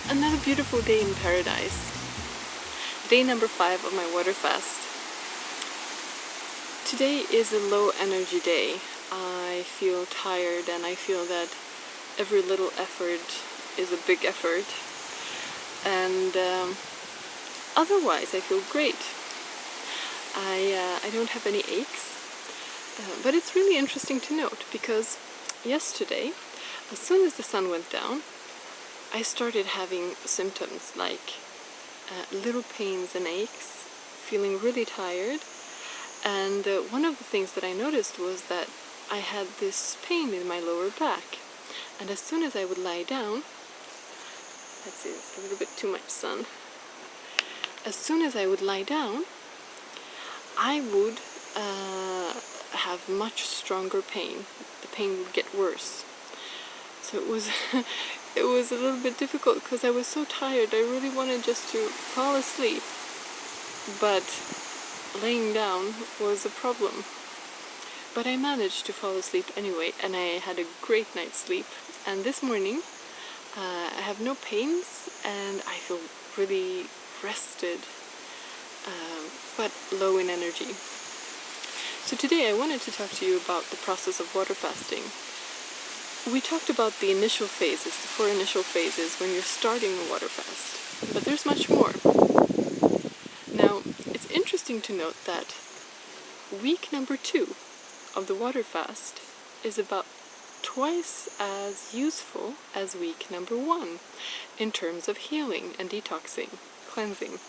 Another beautiful day in paradise. Day number 5 of my water fast. Today is a low energy day. I feel tired and I feel that every little effort is a big effort. And otherwise I feel great. I don't have any aches. But it's really interesting to note because yesterday, as soon as the sun went down, I started having symptoms like little pains and aches, feeling really tired, and one of the things that I noticed was that I had this pain in my lower back, and as soon as I would lie down, let's see, it's a little bit too much sun, as soon as I would lie down, I would have much stronger pain. The pain would get worse. So it was it was a little bit difficult because I was so tired. I really wanted just to fall asleep, but laying down was a problem. But I managed to fall asleep anyway, and I had a great night's sleep. And this morning I have no pains and I feel really rested, but low in energy. So today I wanted to talk to you about the process of water fasting. We talked about the initial phases, the 4 initial phases when you're starting a water fast, but there's much more. Now, it's interesting to note that week number 2 of the water fast is about twice as useful as week number 1 in terms of healing and detoxing, cleansing.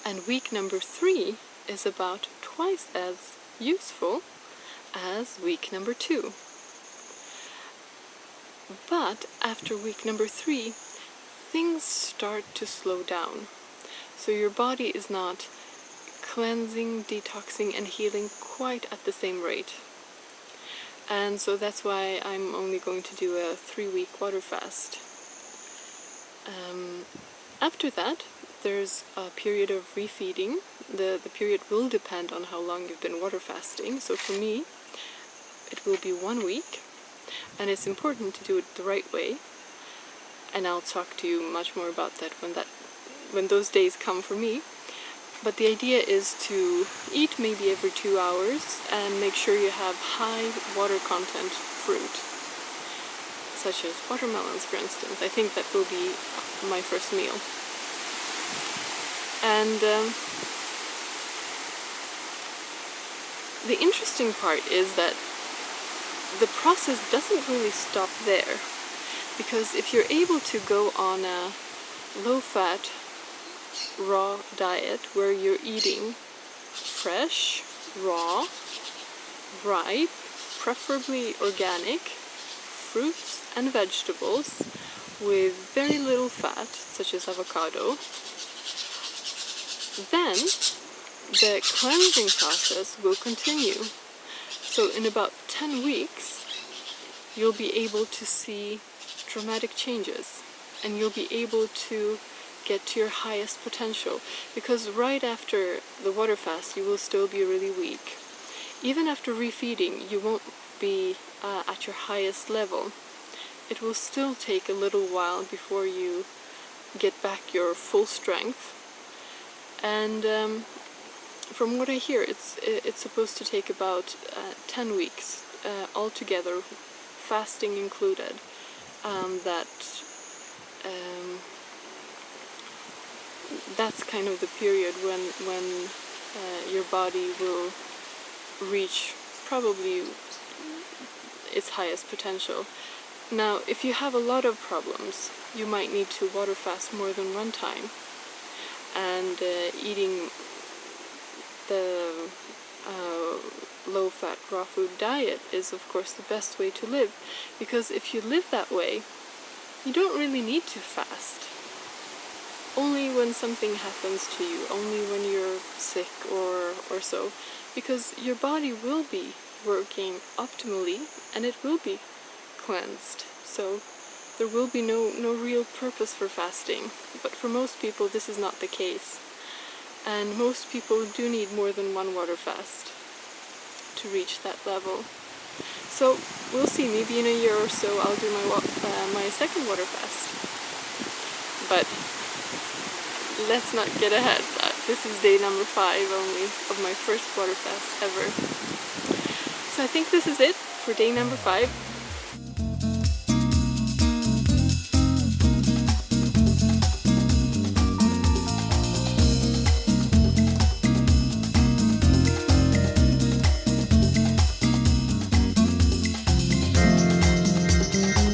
And week number 3 is about twice as useful as week number 2. But after week number 3, things start to slow down. So your body is not cleansing, detoxing, and healing quite at the same rate. And so that's why I'm only going to do a 3-week water fast. After that, there's a period of refeeding. The period will depend on how long you've been water fasting. So for me, it will be 1 week. And it's important to do it the right way, and I'll talk to you much more about that when those days come for me. But the idea is to eat maybe every 2 hours and make sure you have high water content fruit, such as watermelons, for instance. I think that will be my first meal. And the interesting part is that the process doesn't really stop there, because if you're able to go on a low-fat, raw diet where you're eating fresh, raw, ripe, preferably organic, fruits and vegetables with very little fat, such as avocado, then the cleansing process will continue. So in about 10 weeks, you'll be able to see dramatic changes, and you'll be able to get to your highest potential, because right after the water fast, you will still be really weak. Even after refeeding, you won't be at your highest level. It will still take a little while before you get back your full strength. And from what I hear, it's supposed to take about 10 weeks altogether, fasting included. That's kind of the period when your body will reach probably its highest potential. Now, if you have a lot of problems, you might need to water fast more than one time, and eating the low-fat raw food diet is of course the best way to live, because if you live that way, you don't really need to fast. only when something happens to you, only when you're sick or so, because your body will be working optimally and it will be cleansed. So there will be no real purpose for fasting. But for most people this is not the case. And most people do need more than one water fast to reach that level. So we'll see, maybe in a year or so I'll do my second water fast. But let's not get ahead. This is day number 5 only of my first water fast ever. So I think this is it for day number 5.